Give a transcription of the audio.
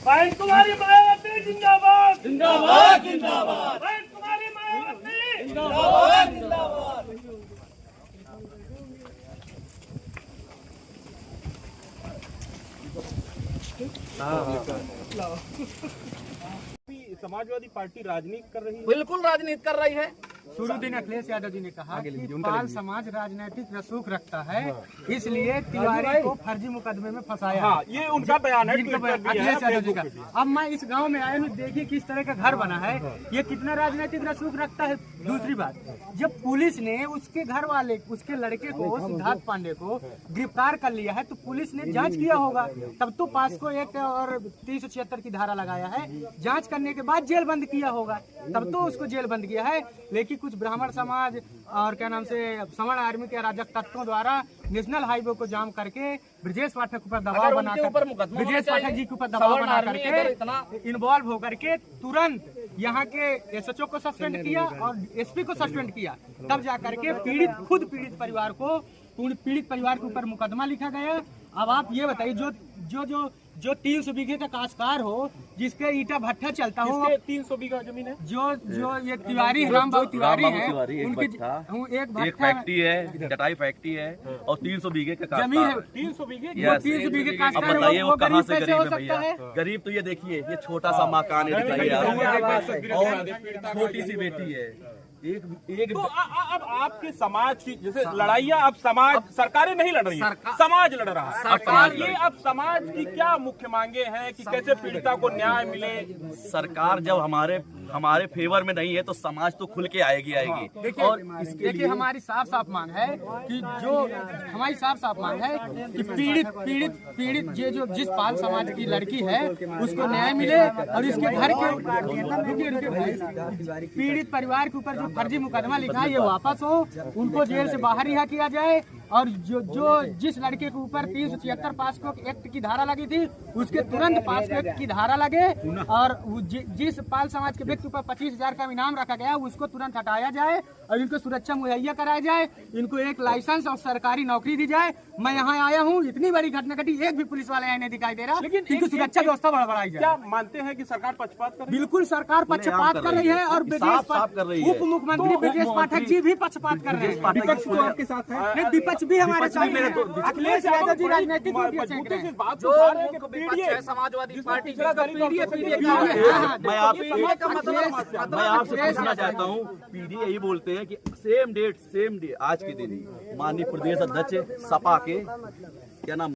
बहन कुमारी मायावती जिंदाबाद जिंदाबाद जिंदाबाद बहन कुमारी मायावती जिंदाबाद जिंदाबाद। समाजवादी पार्टी राजनीति कर रही है। बिल्कुल राजनीति कर रही है। शुरू दिन अखिलेश यादव जी ने कहा कि पाल समाज राजनीतिक रसूख रखता है, इसलिए तिवारी को फर्जी मुकदमे में फंसाया। हाँ, ये उनका बयान है, ट्वीट पर भी है, अखिलेश यादव जी का। फेसबुक पे भी है। अब मैं इस गांव में आया हूँ, देखिए किस तरह का घर बना है, ये कितना राजनीतिक रसूख रखता है। दूसरी बात, जब पुलिस ने उसके घर वाले, उसके लड़के को, सिद्धार्थ पांडे को गिरफ्तार कर लिया है, तो पुलिस ने जांच किया होगा, तब तो पास्को एक्ट और 376 की धारा लगाया है। जांच करने के बाद जेल बंद किया होगा, तब तो उसको जेल बंद किया है। लेकिन कुछ ब्राह्मण समाज और क्या नाम से सवर्ण आर्मी के अराजक तत्वों द्वारा नेशनल हाईवे को जाम करके ब्रजेश पाठक पर दबाव बनाकर, ब्रजेश पाठक जी के ऊपर दबाव बना करके, इन्वॉल्व होकर के तुरंत यहाँ के एसएचओ को सस्पेंड किया और एसपी को सस्पेंड किया। तब जाकर के पीड़ित परिवार के ऊपर मुकदमा लिखा गया। अब आप ये बताइए, जो 300 बीघे का काश्तकार हो, जिसके ईटा भट्ठा चलता हो, 300 बीघा जमीन है, जो ये तिवारी रामबाबू तिवारी है, उनकी एक फैक्ट्री है, चटाई फैक्ट्री है और 300 बीघे का जमीन है। 300 बीघे 300 बीघे अब काश्तकार बताइए है, वो कहाँ से कैसे हो गरीब है सकता है? भैया? गरीब तो ये देखिए, ये छोटा सा मकान है, दिखाइए और छोटी सी बेटी है। एक तो अब आपके समाज की जैसे लड़ाइयाँ, अब समाज, सरकारें नहीं लड़ रही है, समाज लड़ रहा है। सरकार ये अब समाज की क्या मुख्य मांगे हैं कि कैसे पीड़िता को न्याय मिले? सरकार जब हमारे फेवर में नहीं है तो समाज तो खुल के आएगी। और देखिए हमारी साफ मांग है कि पीड़ित जो जिस पाल समाज की लड़की है उसको न्याय मिले और इसके घर के पीड़ित परिवार के ऊपर जो फर्जी मुकदमा लिखा है ये वापस हो, उनको जेल से बाहर रिहा किया जाए। और जिस लड़के के ऊपर 376 पास्को एक्ट की धारा लगी थी उसके तुरंत पास्को एक्ट की धारा लगे, और जिस पाल समाज के व्यक्ति ऊपर 25,000 का इनाम रखा गया उसको तुरंत हटाया जाए और इनको सुरक्षा मुहैया कराया जाए, इनको एक लाइसेंस और सरकारी नौकरी दी जाए। मैं यहाँ आया हूँ, इतनी बड़ी घटना घटी, एक भी पुलिस वाले यहाँ नहीं दिखाई दे रहा, लेकिन इनकी सुरक्षा व्यवस्था बढ़ाई जाए। क्या मानते हैं कि सरकार पक्षपात कर रही है? बिल्कुल सरकार पक्षपात कर रही है और उप मुख्यमंत्री ब्रजेश पाठक जी भी पक्षपात कर रहे हैं। विपक्ष तो आपके साथ है, विपक्ष भी हमारे साथ है। अखिलेश यादव जी राजनीतिक समाजवादी पार्टी मैं आपसे पूछना चाहता हूँ, पीडी यही बोलते हैं कि सेम डेट आज के दिन ही माननीय प्रदेश अध्यक्ष सपा के क्या नाम